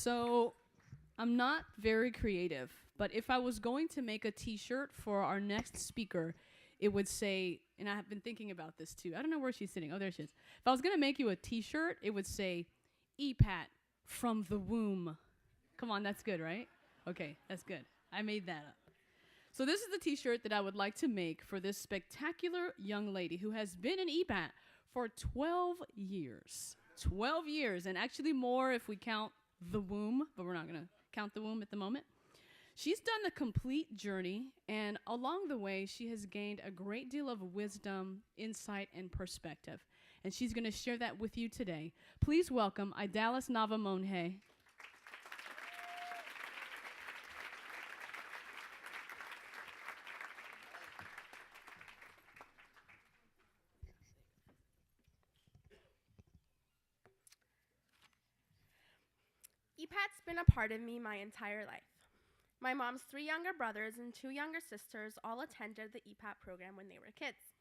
So I'm not very creative, but if I was going to make a t-shirt for our next speaker, it would say, and I have been thinking about this too. I don't know where she's sitting. Oh, there she is. If I was going to make you a t-shirt, it would say, EPATT from the womb. Come on, that's good, right? Okay, that's good. I made that up. So this is the t-shirt that I would like to make for this spectacular young lady who has been in EPATT for 12 years. 12 years, and actually more if we count the womb, but we're not going to count the womb at the moment. She's done the complete journey, and along the way, she has gained a great deal of wisdom, insight, and perspective. And she's going to share that with you today. Please welcome Idalys Nava-Monje. EPATT's been a part of me my entire life. My mom's 3 younger brothers and 2 younger sisters all attended the EPATT program when they were kids.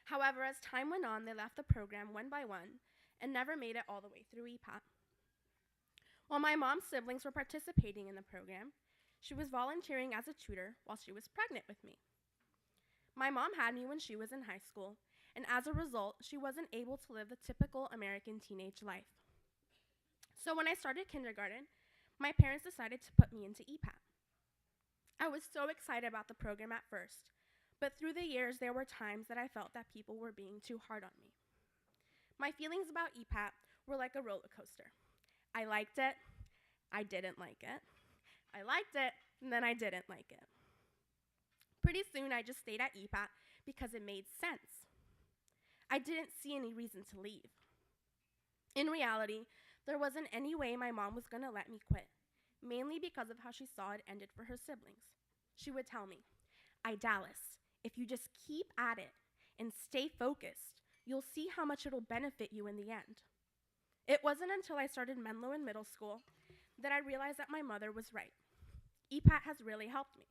However, as time went on, they left the program one by one and never made it all the way through EPATT. While my mom's siblings were participating in the program, she was volunteering as a tutor while she was pregnant with me. My mom had me when she was in high school, and as a result, she wasn't able to live the typical American teenage life. So when I started kindergarten, my parents decided to put me into EPATT. I was so excited about the program at first, but through the years, there were times that I felt that people were being too hard on me. My feelings about EPATT were like a roller coaster. I liked it, I didn't like it. I liked it, and then I didn't like it. Pretty soon, I just stayed at EPATT because it made sense. I didn't see any reason to leave. In reality, there wasn't any way my mom was going to let me quit, mainly because of how she saw it ended for her siblings. She would tell me, Idalys, if you just keep at it and stay focused, you'll see how much it'll benefit you in the end. It wasn't until I started Menlo in middle school that I realized that my mother was right. EPATT has really helped me.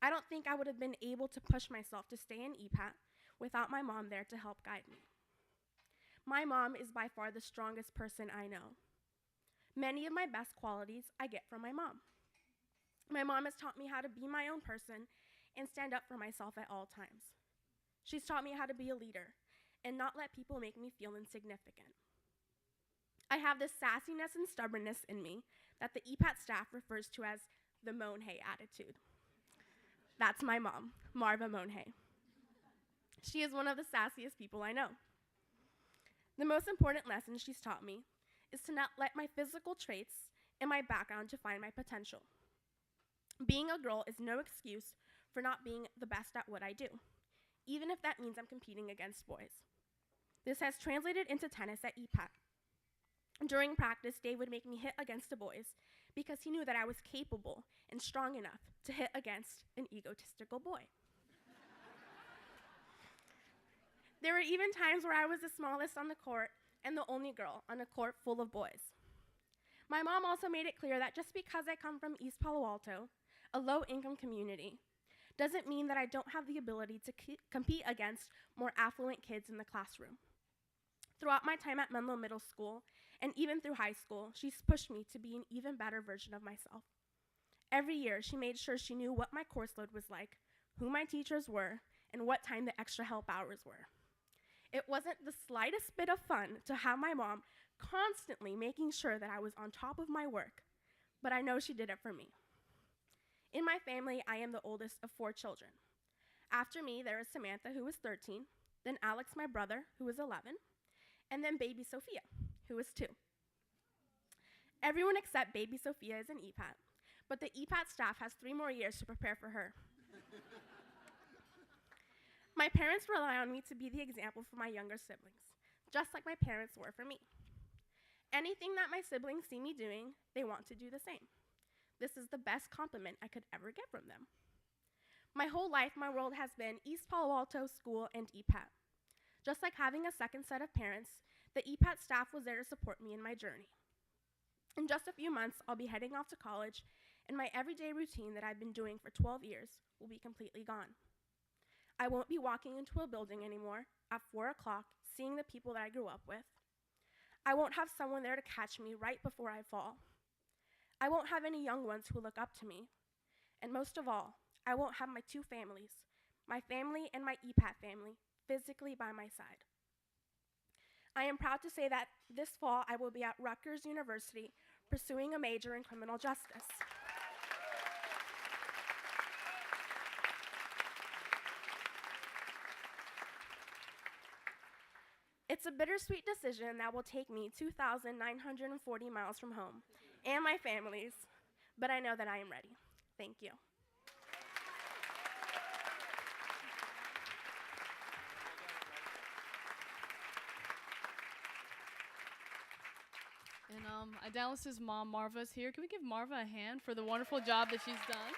I don't think I would have been able to push myself to stay in EPATT without my mom there to help guide me. My mom is by far the strongest person I know. Many of my best qualities I get from my mom. My mom has taught me how to be my own person and stand up for myself at all times. She's taught me how to be a leader and not let people make me feel insignificant. I have this sassiness and stubbornness in me that the EPATT staff refers to as the Monje attitude. That's my mom, Marva Monje. She is one of the sassiest people I know. The most important lesson she's taught me is to not let my physical traits and my background define my potential. Being a girl is no excuse for not being the best at what I do, even if that means I'm competing against boys. This has translated into tennis at EPATT. During practice, Dave would make me hit against the boys because he knew that I was capable and strong enough to hit against an egotistical boy. There were even times where I was the smallest on the court and the only girl on a court full of boys. My mom also made it clear that just because I come from East Palo Alto, a low-income community, doesn't mean that I don't have the ability to compete against more affluent kids in the classroom. Throughout my time at Menlo Middle School, and even through high school, she's pushed me to be an even better version of myself. Every year, she made sure she knew what my course load was like, who my teachers were, and what time the extra help hours were. It wasn't the slightest bit of fun to have my mom constantly making sure that I was on top of my work, but I know she did it for me. In my family, I am the oldest of 4 children. After me, there is Samantha, who is 13, then Alex, my brother, who is 11, and then baby Sophia, who is 2. Everyone except baby Sophia is in EPATT, but the EPATT staff has 3 more years to prepare for her. My parents rely on me to be the example for my younger siblings, just like my parents were for me. Anything that my siblings see me doing, they want to do the same. This is the best compliment I could ever get from them. My whole life, my world has been East Palo Alto School and EPATT. Just like having a second set of parents, the EPATT staff was there to support me in my journey. In just a few months, I'll be heading off to college, and my everyday routine that I've been doing for 12 years will be completely gone. I won't be walking into a building anymore at 4 o'clock, seeing the people that I grew up with. I won't have someone there to catch me right before I fall. I won't have any young ones who look up to me. And most of all, I won't have my two families, my family and my EPATT family, physically by my side. I am proud to say that this fall I will be at Rutgers University pursuing a major in criminal justice. It's a bittersweet decision that will take me 2,940 miles from home and my family's, but I know that I am ready. Thank you. And Idalys' mom, Marva, is here. Can we give Marva a hand for the wonderful job that she's done?